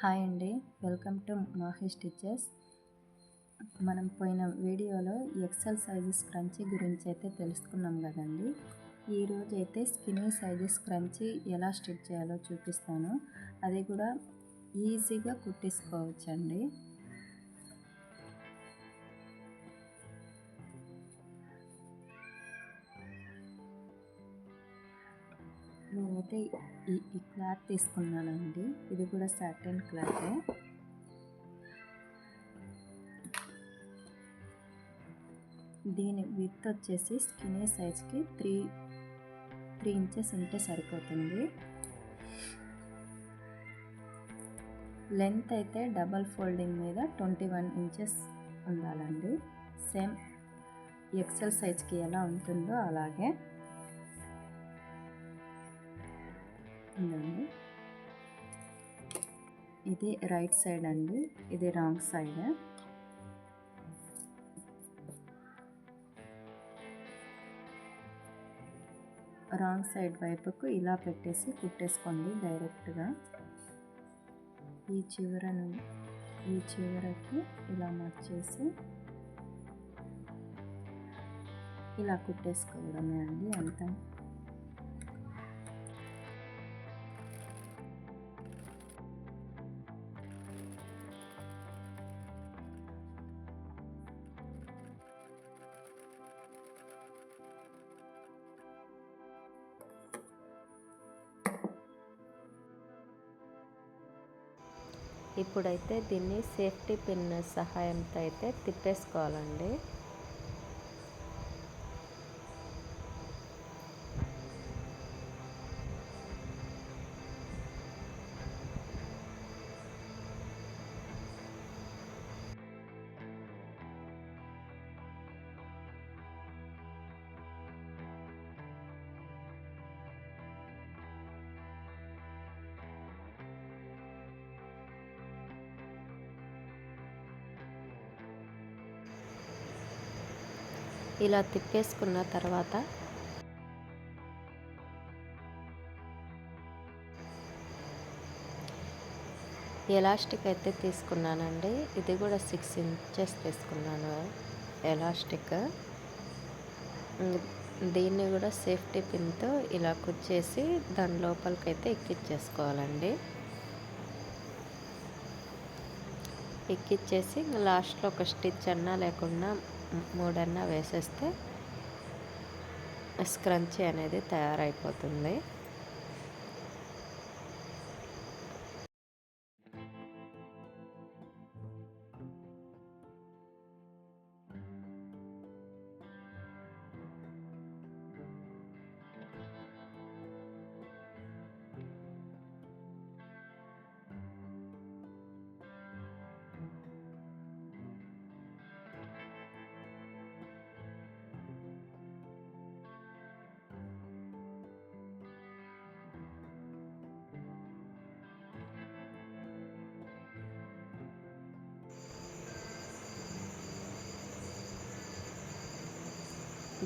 Hi అండి, welcome to Mahe stitches. మనం పోయిన వీడియోలో ఎక్సెల్ సైజెస్ క్రంచీ గురించి అయితే తెలుసుకున్నాం కదండి. ఈరోజు అయితే స్కిన్నీ సైజెస్ క్రంచీ ఎలా స్టిచ్ చేయాలో చూపిస్తాను. అది కూడా ఈజీగా కుట్టేసుకోవచ్చండి. నేనైతే ఈ క్లాత్ తీసుకున్నానండి. ఇది కూడా సాటిన్ క్లాతే. దీని విడ్త్ వచ్చేసి స్కిన్నీ సైజ్కి 3 ఇంచెస్ ఉంటే సరిపోతుంది. లెంత్ అయితే డబల్ ఫోల్డింగ్ మీద 21 ఇంచెస్ ఉండాలండి. సేమ్ ఎక్సెల్ సైజ్కి ఎలా ఉంటుందో అలాగే ఉందండి. ఇది రైట్ సైడ్ అండి, ఇది రాంగ్ సైడ్. రాంగ్ సైడ్ వైపుకు ఇలా పెట్టేసి కుట్టేసుకోండి డైరెక్ట్గా. ఈ చివరకి ఇలా మార్చేసి ఇలా కుట్టేసుకోవడమే అండి, అంతా. ఇప్పుడైతే దీన్ని సేఫ్టీ పిన్ సహాయంతో అయితే తిప్పేసుకోవాలండి. ఇలా తిప్పేసుకున్న తర్వాత ఎలాస్టిక్ అయితే తీసుకున్నానండి. ఇది కూడా 6 ఇంచెస్ తీసుకున్నాను ఎలాస్టిక్. దీన్ని కూడా సేఫ్టీ పిన్తో ఇలా కుచ్చేసి దాని లోపలికైతే ఎక్కించేసుకోవాలండి. ఎక్కిచ్చేసి లాస్ట్లో ఒక స్టిచ్ అన్నా లేకుండా 3 అన్నా వేసేస్తే స్క్రంచీ అనేది తయారైపోతుంది.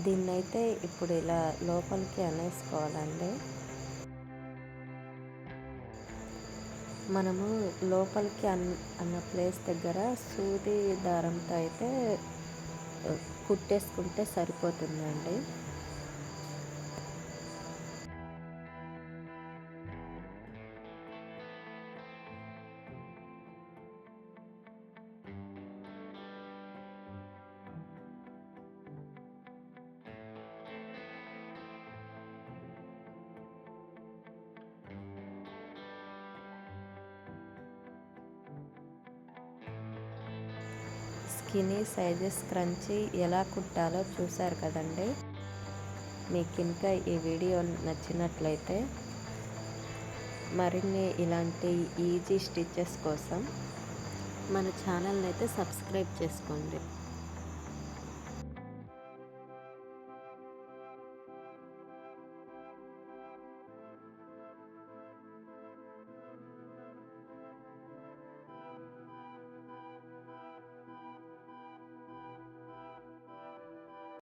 దీన్నైతే ఇప్పుడు ఇలా లోపలికి అనేసుకోవాలండి. మనము లోపలికి అన్న ప్లేస్ దగ్గర సూది దారంతో అయితే కుట్టేసుకుంటే సరిపోతుందండి. స్కిన్నీ సైజెస్ క్రంచీ ఎలా కుట్టాలో చూశారు కదండి. మీకు ఇంకా ఈ వీడియో నచ్చినట్లయితే మరిన్ని ఇలాంటి ఈజీ స్టిచెస్ కోసం మన ఛానల్ని అయితే సబ్స్క్రైబ్ చేసుకోండి.